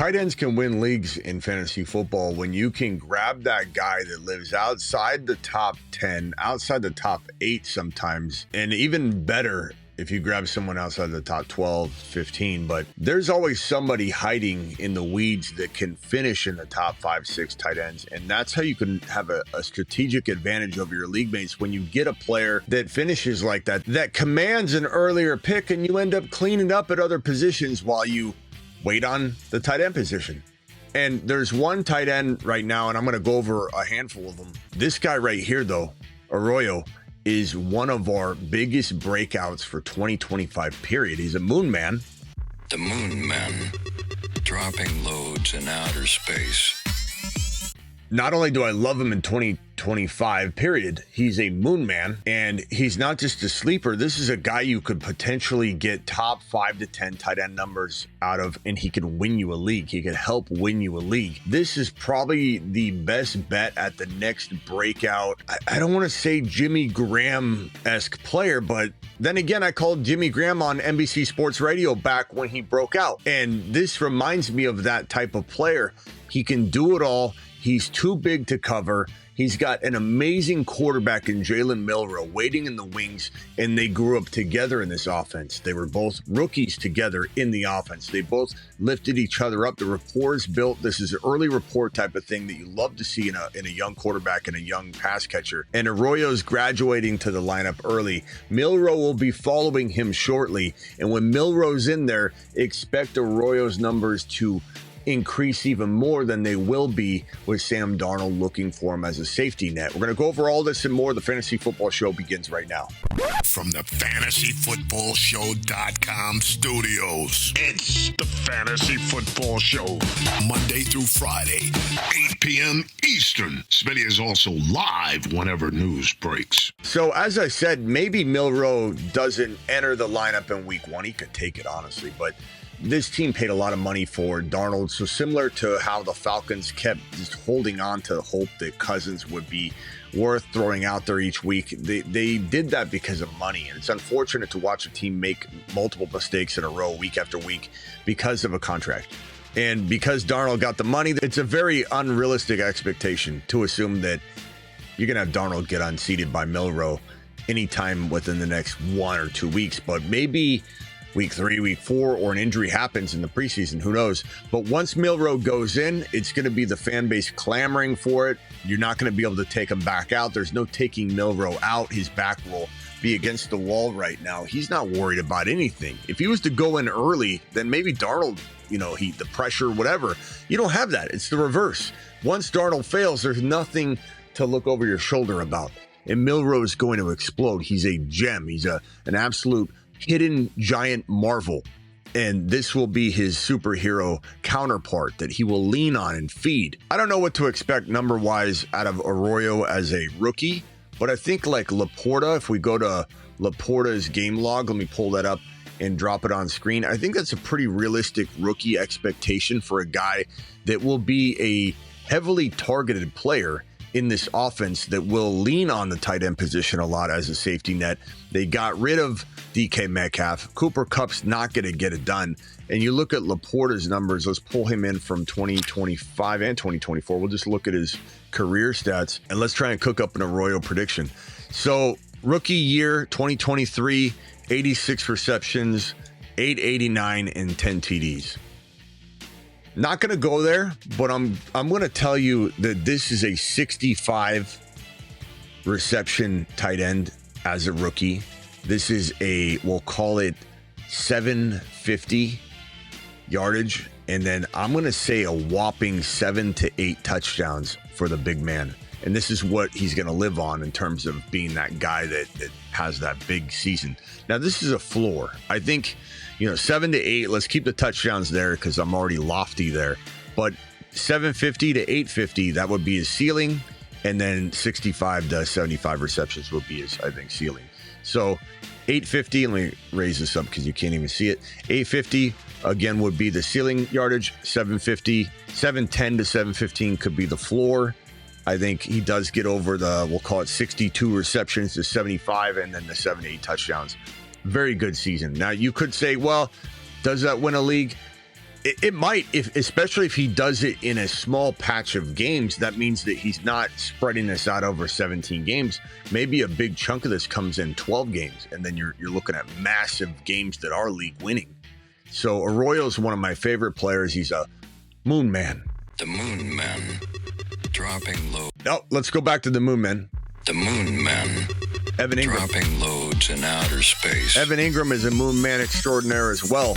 Tight ends can win leagues in fantasy football when you can grab that guy that lives outside the top 10, outside the top 8 sometimes, and even better if you grab someone outside the top 12, 15. But there's always somebody hiding in the weeds that can finish in the top 5, 6 tight ends. And that's how you can have a strategic advantage over your league mates when you get a player that finishes like that, that commands an earlier pick, and you end up cleaning up at other positions while you wait on the tight end position. And there's one tight end right now, and I'm going to go over a handful of them. This guy right here, though, Arroyo, is one of our biggest breakouts for 2025 period. He's a moon man. The moon man, dropping loads in outer space. Not only do I love him in 2025 period, he's a moon man, and he's not just a sleeper. This is a guy you could potentially get top 5 to 10 tight end numbers out of, and he could win you a league. He could help win you a league. This is probably the best bet at the next breakout. I don't want to say Jimmy Graham-esque player, but then again, I called Jimmy Graham on NBC Sports Radio back when he broke out. And this reminds me of that type of player. He can do it all. He's too big to cover. He's got an amazing quarterback in Jalen Milroe waiting in the wings, and they grew up together in this offense. They were both rookies together in the offense. They both lifted each other up. The rapport is built. This is an early rapport type of thing that you love to see in a young quarterback and a young pass catcher. And Arroyo's graduating to the lineup early. Milroe will be following him shortly. And when Milroe's in there, expect Arroyo's numbers to increase even more than they will be with Sam Darnold looking for him as a safety net. We're going to go over all this and more. The Fantasy Football Show begins right now. From the FantasyFootballShow.com studios, it's the Fantasy Football Show. Monday through Friday, 8 p.m. Eastern. Smitty is also live whenever news breaks. So, as I said, maybe Milroe doesn't enter the lineup in week 1. He could take it, honestly, but this team paid a lot of money for Darnold. So similar to how the Falcons kept just holding on to hope that Cousins would be worth throwing out there each week, they did that because of money. And it's unfortunate to watch a team make multiple mistakes in a row week after week because of a contract. And because Darnold got the money, it's a very unrealistic expectation to assume that you're going to have Darnold get unseated by Milroe anytime within the next 1 or 2 weeks. But maybe week 3, week 4, or an injury happens in the preseason, who knows? But once Milroe goes in, it's going to be the fan base clamoring for it. You're not going to be able to take him back out. There's no taking Milroe out. His back will be against the wall right now. He's not worried about anything. If he was to go in early, then maybe Darnold, the pressure, whatever. You don't have that. It's the reverse. Once Darnold fails, there's nothing to look over your shoulder about. And Milroe is going to explode. He's a gem. He's an absolute hidden giant marvel, and this will be his superhero counterpart that he will lean on and feed. I don't know what to expect number wise out of Arroyo as a rookie, but I think like Laporta, if we go to Laporta's game log, let me pull that up and drop it on screen. I think that's a pretty realistic rookie expectation for a guy that will be a heavily targeted player in this offense that will lean on the tight end position a lot as a safety net. They got rid of DK Metcalf. Cooper Kupp's not going to get it done. And you look at Laporta's numbers. Let's pull him in from 2025 and 2024. We'll just look at his career stats, and let's try and cook up an Arroyo prediction. So rookie year 2023, 86 receptions, 889, and 10 TDs. Not going to go there, but I'm going to tell you that this is a 65 reception tight end as a rookie. This is we'll call it 750 yardage. And then I'm going to say a whopping 7 to 8 touchdowns for the big man. And this is what he's going to live on in terms of being that guy that has that big season. Now, this is a floor. I think, 7 to 8, let's keep the touchdowns there because I'm already lofty there. But 750 to 850, that would be his ceiling. And then 65 to 75 receptions would be his, I think, ceiling. So 850, let me raise this up because you can't even see it. 850, again, would be the ceiling yardage. 710 to 715 could be the floor. I think he does get over we'll call it 62 receptions to 75, and then the 7 to 8 touchdowns. Very good season. Now, you could say, well, does that win a league? It might, especially if he does it in a small patch of games. That means that he's not spreading this out over 17 games. Maybe a big chunk of this comes in 12 games, and then you're looking at massive games that are league winning. So Arroyo is one of my favorite players. He's a moon man. The moon man, dropping low. Oh, let's go back to the moon man. The moon man, Evan Ingram. dropping loads in outer space. Evan Ingram is a moon man extraordinaire as well.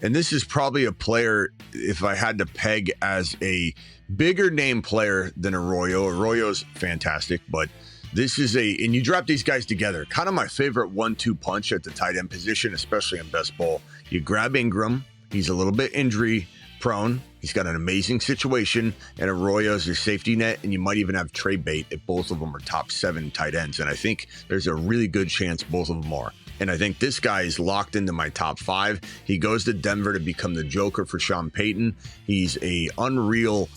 And this is probably a player, if I had to peg as a bigger name player than Arroyo. Arroyo's fantastic, but this is and you drop these guys together. Kind of my favorite 1-2 punch at the tight end position, especially in best ball. You grab Ingram. He's a little bit injury prone. He's got an amazing situation, and Arroyo's your safety net, and you might even have Trey Bait if both of them are top 7 tight ends. And I think there's a really good chance both of them are. And I think this guy is locked into my top 5. He goes to Denver to become the Joker for Sean Payton. He's a unreal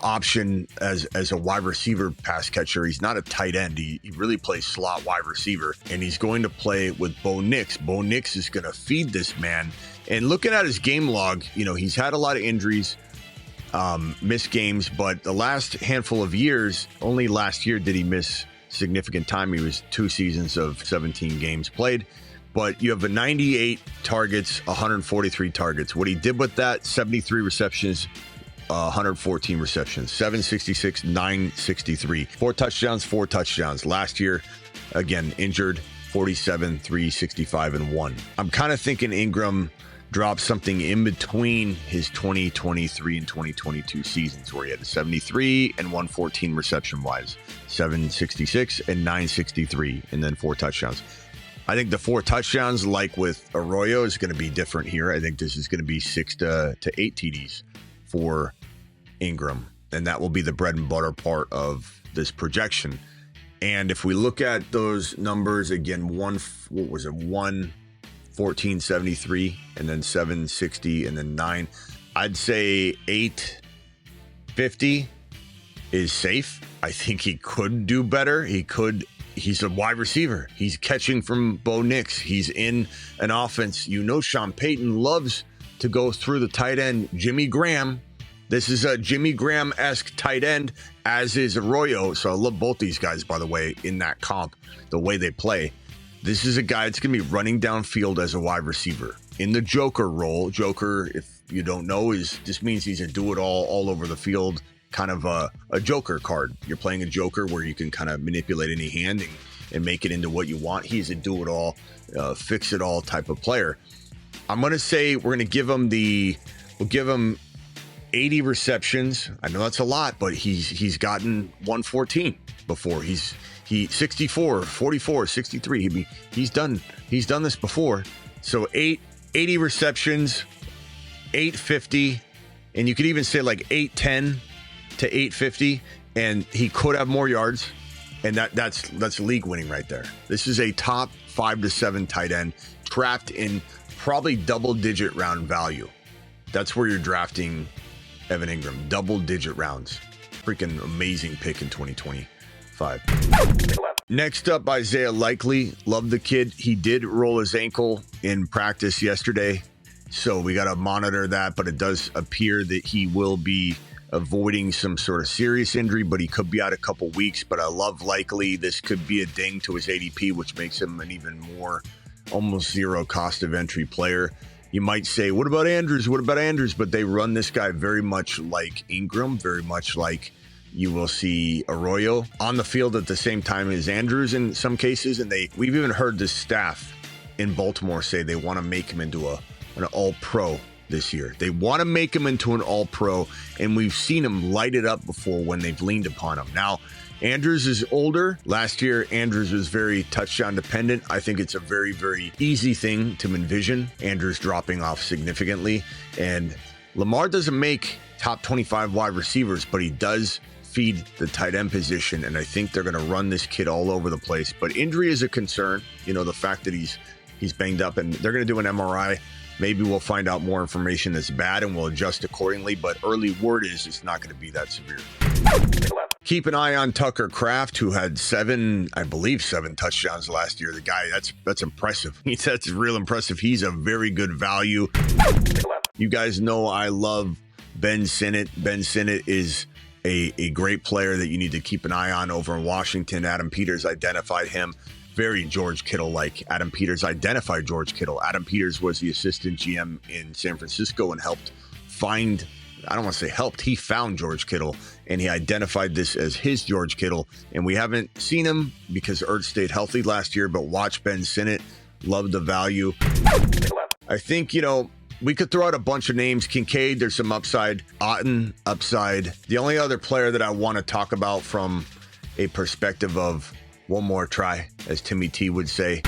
option as a wide receiver pass catcher. He's not a tight end. He really plays slot wide receiver, and he's going to play with Bo Nix. Bo Nix is going to feed this man. And looking at his game log, he's had a lot of injuries, missed games, but the last handful of years, only last year did he miss significant time. He was 2 seasons of 17 games played, but you have a 98 targets, 143 targets. What he did with that, 73 receptions, 114 receptions, 766, 963, 4 touchdowns. Last year, again, injured, 47, 365, and 1. I'm kind of thinking Ingram dropped something in between his 2023 and 2022 seasons, where he had a 73 and 114 reception wise, 766 and 963, and then 4 touchdowns. I think the 4 touchdowns, like with Arroyo, is going to be different here. I think this is going to be 6 to 8 TDs for Ingram, and that will be the bread and butter part of this projection. And if we look at those numbers again, 114.73, and then 760, and then 9, I'd say 850 is safe. I think he could do better. He's a wide receiver. He's catching from Bo Nix. He's in an offense. Sean Payton loves to go through the tight end, Jimmy Graham. This is a Jimmy Graham-esque tight end, as is Arroyo. So I love both these guys, by the way, in that comp, the way they play. This is a guy that's going to be running downfield as a wide receiver in the Joker role. Joker, if you don't know, just means he's a do-it-all all over the field, kind of a Joker card. You're playing a Joker where you can kind of manipulate any hand and make it into what you want. He's a do-it-all, fix-it-all type of player. I'm going to say we'll give him 80 receptions. I know that's a lot, but he's gotten 114 before. He 64, 44, 63. He's done this before. So 80 receptions, 850, and you could even say like 810 to 850, and he could have more yards, and that's league winning right there. This is a top 5 to 7 tight end trapped in probably double-digit round value. That's where you're drafting Evan Ingram, double-digit rounds. Freaking amazing pick in 2025. Next up, Isaiah Likely. Love the kid. He did roll his ankle in practice yesterday, so we got to monitor that, but it does appear that he will be avoiding some sort of serious injury, but he could be out a couple weeks. But I love Likely. This could be a ding to his ADP, which makes him an even more almost zero cost of entry player. You might say, what about Andrews? But they run this guy very much like Ingram, very much like you will see Arroyo on the field at the same time as Andrews in some cases. And we've even heard the staff in Baltimore say they want to make him into an all-pro this year. They want to make him into an all-pro, and we've seen him light it up before when they've leaned upon him. Now, Andrews is older. Last year, Andrews was very touchdown dependent. I think it's a very, very easy thing to envision Andrews dropping off significantly. And Lamar doesn't make top 25 wide receivers, but he does feed the tight end position. And I think they're going to run this kid all over the place. But injury is a concern. The fact that he's banged up, and they're going to do an MRI. Maybe we'll find out more information that's bad and we'll adjust accordingly. But early word is it's not going to be that severe. Keep an eye on Tucker Kraft, who had 7 touchdowns last year. The guy, that's impressive. That's real impressive. He's a very good value. You guys know I love Ben Sinnott. Ben Sinnott is a great player that you need to keep an eye on over in Washington. Adam Peters identified him. Very George Kittle-like. Adam Peters identified George Kittle. Adam Peters was the assistant GM in San Francisco and helped find, I don't want to say helped, he found George Kittle, and he identified this as his George Kittle. And we haven't seen him because Ertz stayed healthy last year, but watch Ben Sinnott. Love the value. I think, we could throw out a bunch of names. Kincaid, there's some upside. Otten, upside. The only other player that I want to talk about from a perspective of one more try, as Timmy T would say.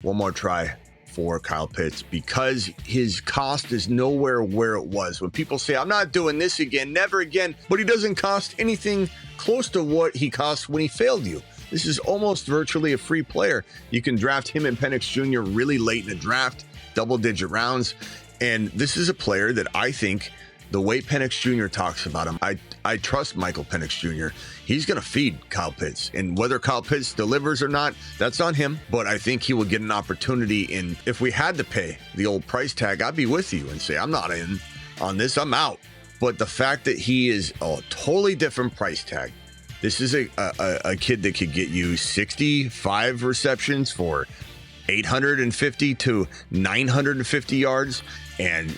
One more try for Kyle Pitts, because his cost is nowhere where it was. When people say, I'm not doing this again, never again, but he doesn't cost anything close to what he cost when he failed you. This is almost virtually a free player. You can draft him and Penix Jr. really late in the draft, double-digit rounds. And this is a player that I think, the way Penix Jr. talks about him, I trust Michael Penix Jr. He's going to feed Kyle Pitts. And whether Kyle Pitts delivers or not, that's on him. But I think he will get an opportunity. And if we had to pay the old price tag, I'd be with you and say, I'm not in on this, I'm out. But the fact that he is a totally different price tag, this is a kid that could get you 65 receptions for 850 to 950 yards and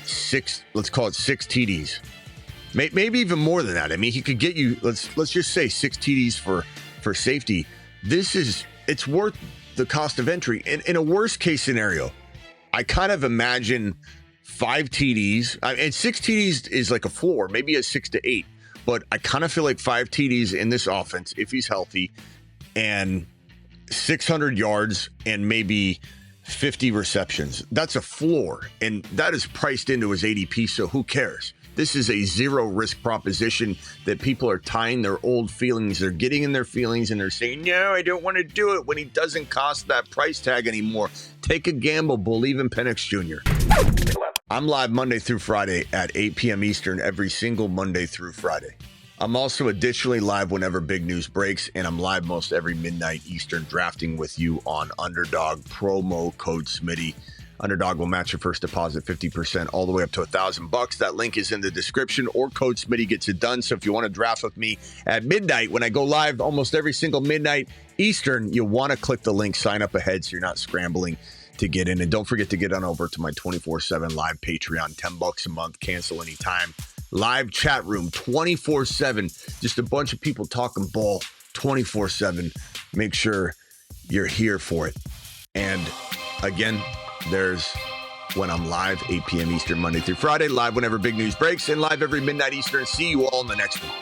let's call it 6 TDs. Maybe even more than that. I mean, he could get you, let's just say 6 TDs for safety. It's worth the cost of entry. In a worst case scenario, I kind of imagine 5 TDs, and 6 TDs is like a floor, maybe a 6 to 8. But I kind of feel like 5 TDs in this offense, if he's healthy, and 600 yards and maybe 50 receptions. That's a floor, and that is priced into his ADP, so who cares? This is a zero risk proposition that people are tying their old feelings. They're getting in their feelings, and they're saying, no, I don't want to do it, when he doesn't cost that price tag anymore. Take a gamble. Believe in Penix Jr. I'm live Monday through Friday at 8 p.m. Eastern every single Monday through Friday. I'm also additionally live whenever big news breaks, and I'm live most every midnight Eastern drafting with you on Underdog. Promo code Smitty. Underdog will match your first deposit 50% all the way up to $1,000. That link is in the description, or code Smitty gets it done. So if you want to draft with me at midnight, when I go live almost every single midnight Eastern, you want to click the link, sign up ahead so you're not scrambling to get in. And don't forget to get on over to my 24/7 live Patreon, $10 a month, cancel anytime. Live chat room 24/7, just a bunch of people talking ball 24/7. Make sure you're here for it. And again, there's when I'm live, 8 p.m. Eastern, Monday through Friday, live whenever big news breaks, and live every midnight Eastern. See you all in the next one.